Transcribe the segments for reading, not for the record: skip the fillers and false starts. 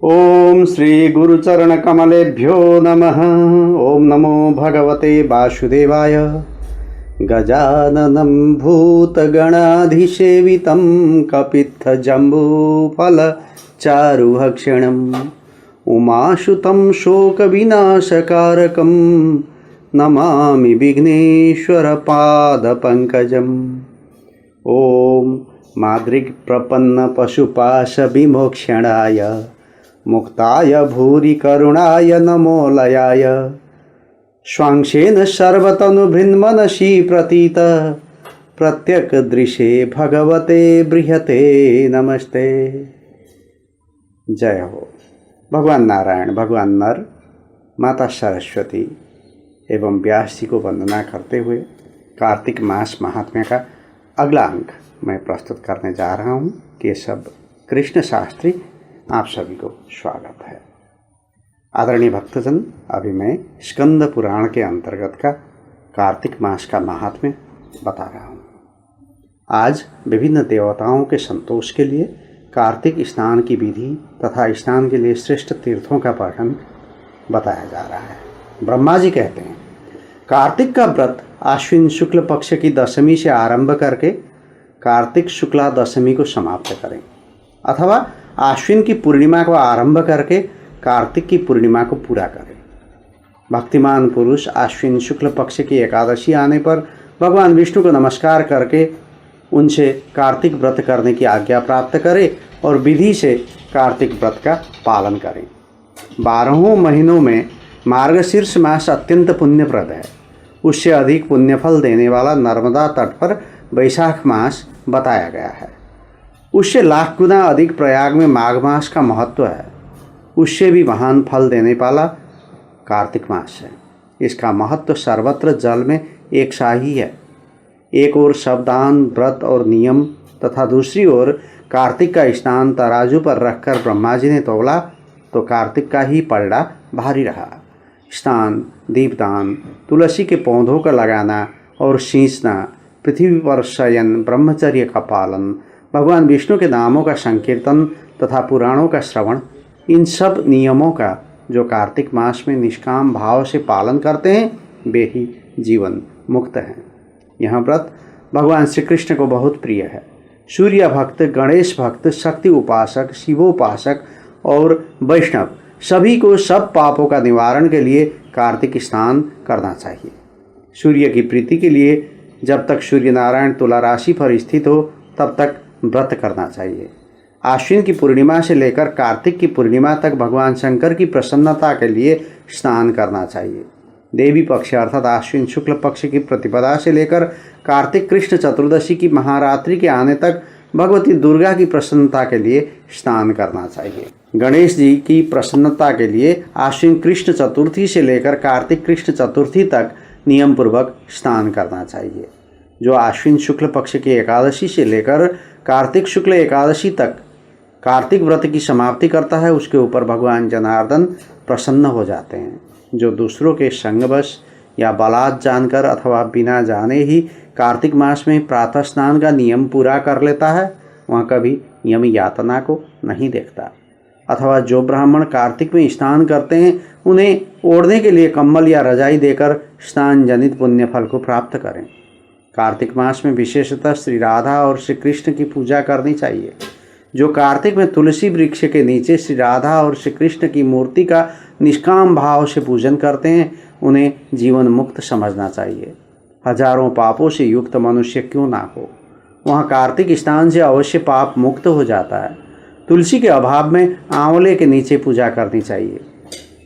ओम श्री गुरुचरणकमलेभ्यो नमः। ओम नमो भगवते वासुदेवाय। गजाननं भूतगणाधिसेवितं कपित्थजम्बूफलचारुभक्षणम् उमासुतं शोकविनाशकारकं नमामि विघ्नेश्वरपादपङ्कजम्। ॐ मादृक्प्रपन्नपशुपाशविमोक्षणाय मुक्ताय भूरि करुणाय नमोलयाय स्वांशेन सर्वतनुभृन्मनसि प्रतीत प्रत्यक्दृशे भगवते बृहते नमस्ते। जय हो। भगवान नारायण, भगवान नर, माता सरस्वती एवं व्यास जी को वंदना करते हुए कार्तिक मास महात्म्य का अगला अंक मैं प्रस्तुत करने जा रहा हूँ। केशव कृष्ण शास्त्री, आप सभी को स्वागत है। आदरणीय भक्तजन, अभी मैं स्कंद पुराण के अंतर्गत का कार्तिक मास का महात्म्य बता रहा हूँ। आज विभिन्न देवताओं के संतोष के लिए कार्तिक स्नान की विधि तथा स्नान के लिए श्रेष्ठ तीर्थों का पठन बताया जा रहा है। ब्रह्मा जी कहते हैं, कार्तिक का व्रत आश्विन शुक्ल पक्ष की दशमी से आरंभ करके कार्तिक शुक्ला दशमी को समाप्त करें, अथवा आश्विन की पूर्णिमा को आरंभ करके कार्तिक की पूर्णिमा को पूरा करें। भक्तिमान पुरुष आश्विन शुक्ल पक्ष की एकादशी आने पर भगवान विष्णु को नमस्कार करके उनसे कार्तिक व्रत करने की आज्ञा प्राप्त करें और विधि से कार्तिक व्रत का पालन करें। 12 महीनों में मार्गशीर्ष मास अत्यंत पुण्यप्रद है। उससे अधिक पुण्यफल देने वाला नर्मदा तट पर वैशाख मास बताया गया है। उससे लाख गुना अधिक प्रयाग में माघ मास का महत्व है। उससे भी महान फल देने वाला कार्तिक मास है। इसका महत्व सर्वत्र जल में एक सा ही है। एक ओर शब्दान, व्रत और नियम तथा दूसरी ओर कार्तिक का स्नान तराजू पर रखकर ब्रह्मा जी ने तोला तो कार्तिक का ही पलड़ा भारी रहा। स्नान, दीपदान, तुलसी के पौधों का लगाना और सींचना, पृथ्वी पर शयन, ब्रह्मचर्य का पालन, भगवान विष्णु के नामों का संकीर्तन तथा पुराणों का श्रवण, इन सब नियमों का जो कार्तिक मास में निष्काम भाव से पालन करते हैं वे ही जीवन मुक्त हैं। यह व्रत भगवान श्री कृष्ण को बहुत प्रिय है। सूर्य भक्त, गणेश भक्त, शक्ति उपासक, शिवोपासक और वैष्णव सभी को सब पापों का निवारण के लिए कार्तिक स्नान करना चाहिए। सूर्य की प्रीति के लिए जब तक सूर्य नारायण तुला राशि पर स्थित हो तब तक व्रत करना चाहिए। आश्विन की पूर्णिमा से लेकर कार्तिक की पूर्णिमा तक भगवान शंकर की प्रसन्नता के लिए स्नान करना चाहिए। देवी पक्ष अर्थात आश्विन शुक्ल पक्ष की प्रतिपदा से लेकर कार्तिक कृष्ण चतुर्दशी की महारात्रि के आने तक भगवती दुर्गा की प्रसन्नता के लिए स्नान करना चाहिए। गणेश जी की प्रसन्नता के लिए आश्विन कृष्ण चतुर्थी से लेकर कार्तिक कृष्ण चतुर्थी तक नियम पूर्वक स्नान करना चाहिए। जो आश्विन शुक्ल पक्ष की एकादशी से लेकर कार्तिक शुक्ल एकादशी तक कार्तिक व्रत की समाप्ति करता है उसके ऊपर भगवान जनार्दन प्रसन्न हो जाते हैं। जो दूसरों के संगवश या बलात् जानकर अथवा बिना जाने ही कार्तिक मास में प्रातः स्नान का नियम पूरा कर लेता है वह कभी यम यातना को नहीं देखता। अथवा जो ब्राह्मण कार्तिक में स्नान करते हैं उन्हें ओढ़ने के लिए कंबल या रजाई देकर स्नान जनित पुण्य फल को प्राप्त करें। कार्तिक मास में विशेषतः श्री राधा और श्री कृष्ण की पूजा करनी चाहिए। जो कार्तिक में तुलसी वृक्ष के नीचे श्री राधा और श्री कृष्ण की मूर्ति का निष्काम भाव से पूजन करते हैं उन्हें जीवन मुक्त समझना चाहिए। हजारों पापों से युक्त मनुष्य क्यों ना हो, वहाँ कार्तिक स्नान से अवश्य पाप मुक्त हो जाता है। तुलसी के अभाव में आंवले के नीचे पूजा करनी चाहिए।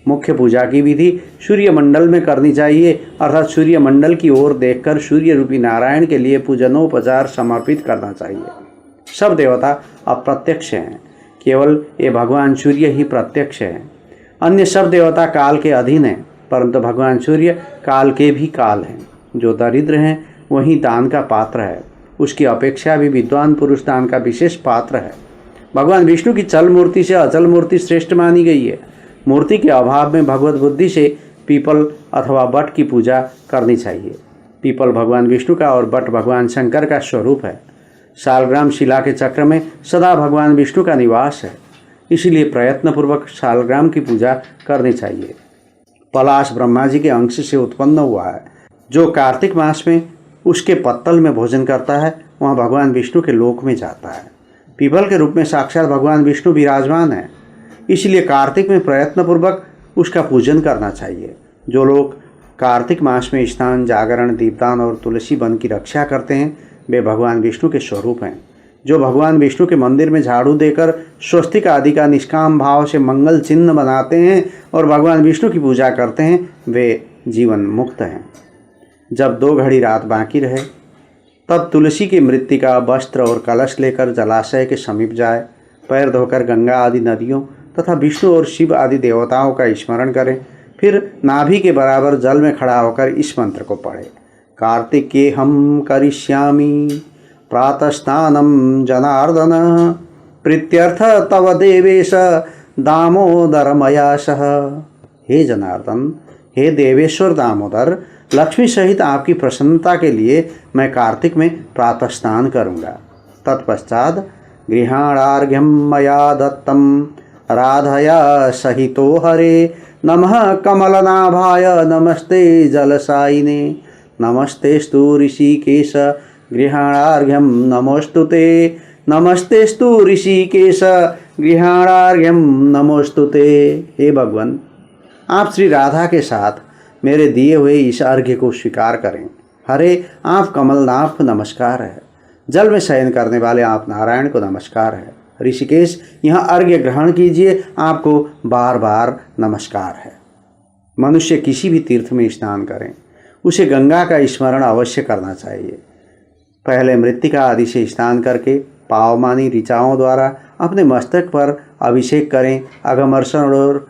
मुख्य पूजा की विधि सूर्यमंडल में करनी चाहिए, अर्थात सूर्यमंडल की ओर देखकर सूर्य रूपी नारायण के लिए पूजनोपचार समर्पित करना चाहिए। सब देवता अप्रत्यक्ष हैं, केवल ये भगवान सूर्य ही प्रत्यक्ष हैं। अन्य सब देवता काल के अधीन हैं, परंतु भगवान सूर्य काल के भी काल हैं। जो दरिद्र हैं वही दान का पात्र है, उसकी अपेक्षा भी विद्वान पुरुष दान का विशेष पात्र है। भगवान विष्णु की चल मूर्ति से अचल मूर्ति श्रेष्ठ मानी गई है। मूर्ति के अभाव में भगवत बुद्धि से पीपल अथवा बट की पूजा करनी चाहिए। पीपल भगवान विष्णु का और बट भगवान शंकर का स्वरूप है। शालग्राम शिला के चक्र में सदा भगवान विष्णु का निवास है। इसीलिए प्रयत्नपूर्वक शालग्राम की पूजा करनी चाहिए। पलाश ब्रह्मा जी के अंश से उत्पन्न हुआ है। जो कार्तिक मास में उसके पत्तल में भोजन करता है वहाँ भगवान विष्णु के लोक में जाता है। पीपल के रूप में साक्षात भगवान विष्णु विराजमान है, इसलिए कार्तिक में प्रयत्नपूर्वक उसका पूजन करना चाहिए। जो लोग कार्तिक मास में स्नान, जागरण, दीपदान और तुलसी वन की रक्षा करते हैं वे भगवान विष्णु के स्वरूप हैं। जो भगवान विष्णु के मंदिर में झाड़ू देकर स्वस्तिक आदि का निष्काम भाव से मंगल चिन्ह बनाते हैं और भगवान विष्णु की पूजा करते हैं वे जीवन मुक्त हैं। जब 2 घड़ी रात बाकी रहे तब तुलसी की मृत्तिका, वस्त्र और कलश लेकर जलाशय के समीप जाए। पैर धोकर गंगा आदि नदियों तथा विष्णु और शिव आदि देवताओं का स्मरण करें। फिर नाभि के बराबर जल में खड़ा होकर इस मंत्र को पढ़े। कार्तिके हम करिष्यामि प्रातस्नानं जनार्दन प्रीत्यर्थ तव देवेश दामोदर मया सह। हे जनार्दन, हे देवेश्वर दामोदर, लक्ष्मी सहित आपकी प्रसन्नता के लिए मैं कार्तिक में प्रातः स्नान करूँगा। तत्पश्चात गृहाणार्घ्यम मया दत्तम राधया सहितो हरे नमः कमलनाभाय नमस्ते जलसायिने नमस्तेस्तु ऋषिकेश गृहाणार्घ्यम नमोस्तुते नमस्तेस्तु ऋषिकेश गृहाणार्घ्यम नमोस्तुते। हे भगवान, आप श्री राधा के साथ मेरे दिए हुए इस अर्घ्य को स्वीकार करें। हरे, आप कमलनाभ को नमस्कार है। जल में शयन करने वाले आप नारायण को नमस्कार है। ऋषिकेश, यहाँ अर्घ्य ग्रहण कीजिए, आपको बार बार नमस्कार है। मनुष्य किसी भी तीर्थ में स्नान करें उसे गंगा का स्मरण अवश्य करना चाहिए। पहले मृत्तिका आदि से स्नान करके पावमानी ऋचाओं द्वारा अपने मस्तक पर अभिषेक करें। अगमर्षण और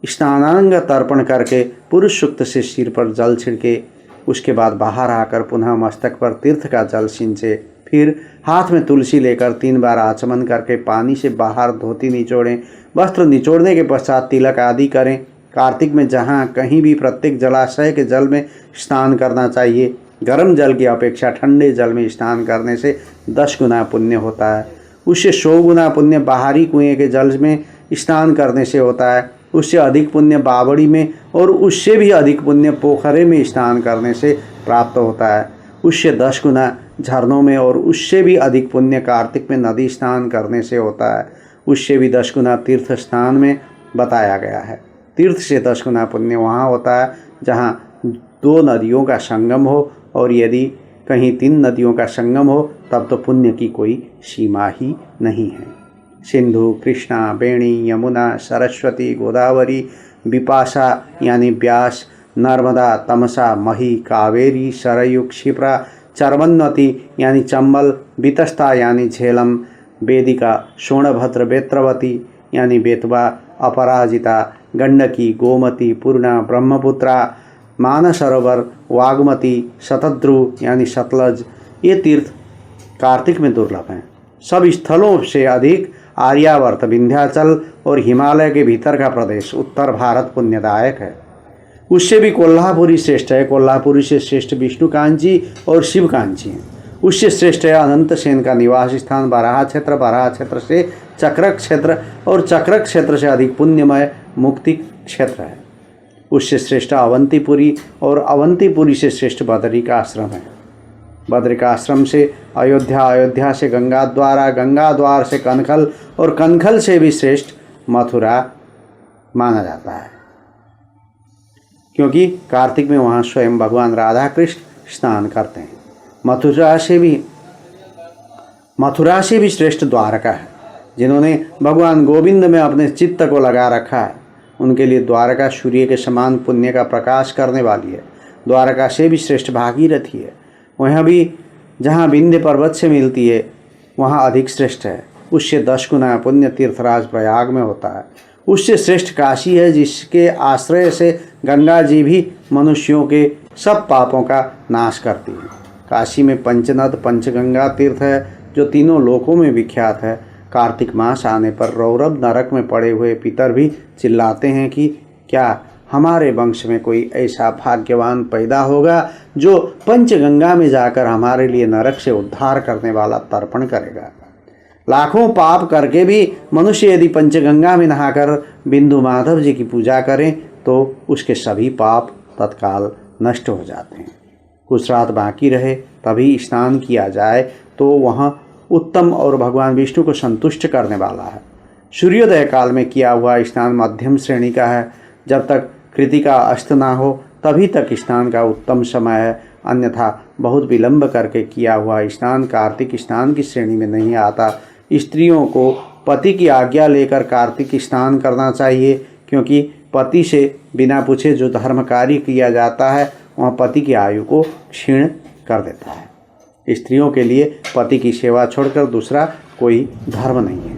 स्नानांग तर्पण करके पुरुष सूक्त से सिर पर जल छिड़के, उसके बाद बाहर आकर पुनः मस्तक पर तीर्थ का जल सिंचे। फिर हाथ में तुलसी लेकर 3 बार आचमन करके पानी से बाहर धोती निचोड़ें। वस्त्र निचोड़ने के पश्चात तिलक आदि करें। कार्तिक में जहाँ कहीं भी प्रत्येक जलाशय के जल में स्नान करना चाहिए। गर्म जल की अपेक्षा ठंडे जल में स्नान करने से 10 गुना पुण्य होता है। उससे 100 गुना पुण्य बाहरी कुएं के जल में स्नान करने से होता है। उससे अधिक पुण्य बावड़ी में और उससे भी अधिक पुण्य पोखरे में स्नान करने से प्राप्त होता है। उससे 10 गुना झरनों में और उससे भी अधिक पुण्य कार्तिक में नदी स्नान करने से होता है। उससे भी 10 गुना तीर्थ स्नान में बताया गया है। तीर्थ से 10 गुना पुण्य वहाँ होता है जहाँ 2 नदियों का संगम हो, और यदि कहीं 3 नदियों का संगम हो तब तो पुण्य की कोई सीमा ही नहीं है। सिंधु, कृष्णा, बेणी, यमुना, सरस्वती, गोदावरी, बिपाशा यानी ब्यास, नर्मदा, तमसा, मही, कावेरी, सरयू, क्षिप्रा, चर्वन्वती यानी चंबल, वितस्ता यानी झेलम, वेदिका, सोनभद्र, बेत्रवती यानी बेतवा, अपराजिता, गंडकी, गोमती, पूर्णा, ब्रह्मपुत्रा, मानसरोवर, वागमती, शतद्रु यानी सतलज, ये तीर्थ कार्तिक में दुर्लभ हैं। सब स्थलों से अधिक आर्यावर्त, विंध्याचल और हिमालय के भीतर का प्रदेश उत्तर भारत पुण्यदायक है। उससे भी कोल्हापुरी श्रेष्ठ है। कोल्हापुरी से श्रेष्ठ विष्णु कांची और शिव कांची हैं। उससे श्रेष्ठ है अनंत सेन का निवास स्थान बराह क्षेत्र। बराह क्षेत्र से चक्रक क्षेत्र और चक्रक क्षेत्र से अधिक पुण्यमय मुक्ति क्षेत्र है। उससे श्रेष्ठ अवंतीपुरी और अवंतीपुरी से श्रेष्ठ बदरी का आश्रम है। बद्री का आश्रम से अयोध्या, अयोध्या से गंगा द्वारा, गंगा द्वार से कनखल और कनखल से भी श्रेष्ठ मथुरा माना जाता है, क्योंकि कार्तिक में वहाँ स्वयं भगवान राधा कृष्ण स्नान करते हैं। मथुरा से भी श्रेष्ठ द्वारका है। जिन्होंने भगवान गोविंद में अपने चित्त को लगा रखा है उनके लिए द्वारका सूर्य के समान पुण्य का प्रकाश करने वाली है। द्वारका से भी श्रेष्ठ भागीरथी है। वहाँ भी जहाँ विंध्य पर्वत से मिलती है वहाँ अधिक श्रेष्ठ है। उससे 10 गुना पुण्य तीर्थराज प्रयाग में होता है। उससे श्रेष्ठ काशी है, जिसके आश्रय से गंगा जी भी मनुष्यों के सब पापों का नाश करती है। काशी में पंचनद, पंचगंगा तीर्थ है जो तीनों लोकों में विख्यात है। कार्तिक मास आने पर रौरव नरक में पड़े हुए पितर भी चिल्लाते हैं कि क्या हमारे वंश में कोई ऐसा भाग्यवान पैदा होगा जो पंचगंगा में जाकर हमारे लिए नरक से उद्धार करने वाला तर्पण करेगा। लाखों पाप करके भी मनुष्य यदि पंचगंगा में नहाकर बिंदु माधव जी की पूजा करें तो उसके सभी पाप तत्काल नष्ट हो जाते हैं। कुछ रात बाकी रहे तभी स्नान किया जाए तो वह उत्तम और भगवान विष्णु को संतुष्ट करने वाला है। सूर्योदय काल में किया हुआ स्नान मध्यम श्रेणी का है। जब तक कृतिका अस्त ना हो तभी तक स्नान का उत्तम समय है, अन्यथा बहुत विलंब करके किया हुआ स्नान कार्तिक स्नान की श्रेणी में नहीं आता। स्त्रियों को पति की आज्ञा लेकर कार्तिक स्नान करना चाहिए, क्योंकि पति से बिना पूछे जो धर्म कार्य किया जाता है वह पति की आयु को क्षीण कर देता है। स्त्रियों के लिए पति की सेवा छोड़कर दूसरा कोई धर्म नहीं है।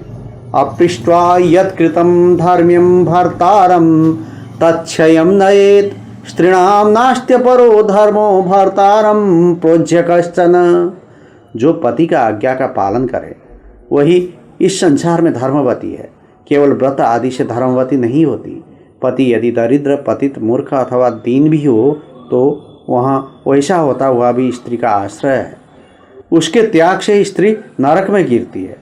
अपृष्ट्वा यत्कृतं धर्म्यं भर्तारं तच्छयं नयेत्, स्त्रीणां नास्त्य परो धर्मो भर्तारं प्रोज्य कश्चन। जो पति का आज्ञा का पालन करे वही इस संसार में धर्मवती है। केवल व्रत आदि से धर्मवती नहीं होती। पति यदि दरिद्र, पतित, मूर्ख अथवा दीन भी हो तो वहाँ वैसा होता हुआ भी स्त्री का आश्रय है। उसके त्याग से स्त्री नरक में गिरती है।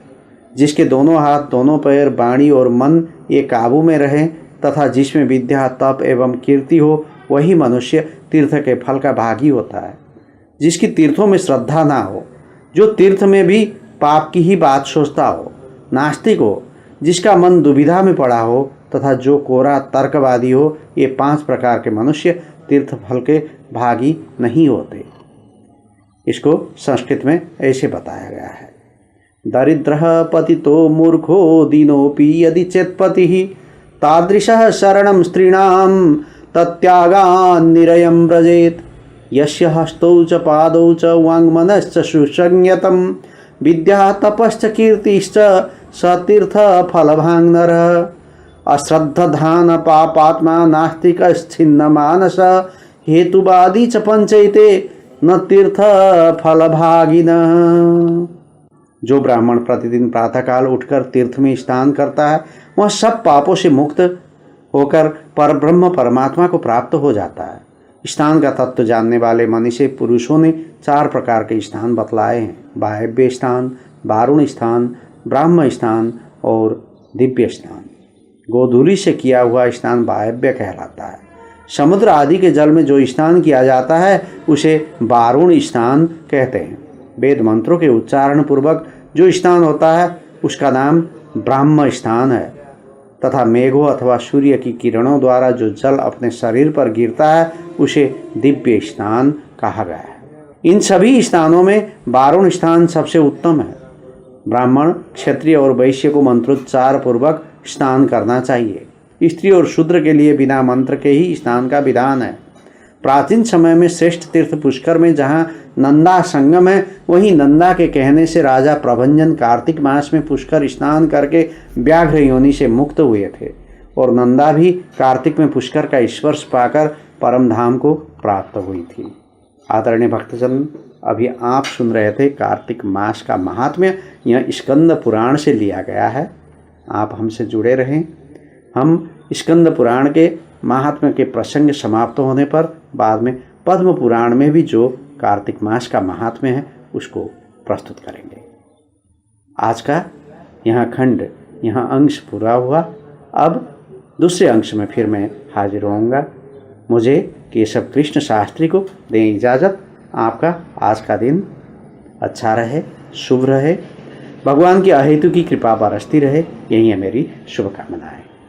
जिसके दोनों हाथ, दोनों पैर, वाणी और मन ये काबू में रहें तथा जिसमें विद्या, तप एवं कीर्ति हो वही मनुष्य तीर्थ के फल का भागी होता है। जिसकी तीर्थों में श्रद्धा ना हो, जो तीर्थ में भी पाप की ही बात सोचता हो, नास्तिक हो, जिसका मन दुविधा में पड़ा हो तथा जो कोरा तर्कवादी हो, ये 5 प्रकार के मनुष्य तीर्थ फल के भागी नहीं होते। इसको संस्कृत में ऐसे बताया गया है। दरिद्रः पतितो मूर्खो दीनोऽपि यदि चेत्पतिः, तादृशः शरणं स्त्रीणां तत्यागान्निरयं व्रजेत्। यस्य हस्तौ च पादौ च वाङ्मनश्च सुसंयतं, विद्या तपश्च कीर्तिश्च स तीर्थफलभाङ् नरः। अश्रद्धधान पापात्मा नास्तिकश्छिन्नमानस, हेतुवादी च पंचैते न तीर्थफलभागिनः। जो ब्राह्मण प्रतिदिन प्रातःकाल उठकर तीर्थ में स्नान करता है वह सब पापों से मुक्त होकर परब्रह्म परमात्मा को प्राप्त हो जाता है। स्नान का तत्व जानने वाले मनीषी पुरुषों ने 4 प्रकार के स्नान बतलाए हैं: वायव्य स्नान, वारुण स्नान, ब्राह्म स्नान और दिव्य स्नान। गोधूली से किया हुआ स्नान वायव्य कहलाता है। समुद्र आदि के जल में जो स्नान किया जाता है उसे वारुण स्नान कहते हैं। वेद मंत्रों के उच्चारण पूर्वक जो स्नान होता है उसका नाम ब्राह्म स्नान है तथा मेघों अथवा सूर्य की किरणों द्वारा जो जल अपने शरीर पर गिरता है उसे दिव्य स्नान कहा गया है। इन सभी स्नानों में वारुण स्नान सबसे उत्तम है। ब्राह्मण, क्षत्रिय और वैश्य को मंत्रोच्चार पूर्वक स्नान करना चाहिए। स्त्री और शूद्र के लिए बिना मंत्र के ही स्नान का विधान है। प्राचीन समय में श्रेष्ठ तीर्थ पुष्कर में जहाँ नंदा संगम है, वहीं नंदा के कहने से राजा प्रभंजन कार्तिक मास में पुष्कर स्नान करके व्याघ्र योनि से मुक्त हुए थे और नंदा भी कार्तिक में पुष्कर का स्पर्श पाकर परम धाम को प्राप्त हुई थी। आदरणीय भक्तजन, अभी आप सुन रहे थे कार्तिक मास का महात्म्य। यह स्कंद पुराण से लिया गया है। आप हमसे जुड़े रहें। हम स्कंद पुराण के महात्म्य के प्रसंग समाप्त होने पर बाद में पद्म पुराण में भी जो कार्तिक मास का महात्म्य है उसको प्रस्तुत करेंगे। आज का यहाँ खंड, यहाँ अंश पूरा हुआ। अब दूसरे अंश में फिर मैं हाजिर होऊंगा। मुझे केशव कृष्ण शास्त्री को दें इजाज़त। आपका आज का दिन अच्छा रहे, शुभ रहे, भगवान की अहेतु की कृपा बरसती रहे, यही है मेरी शुभकामनाएं।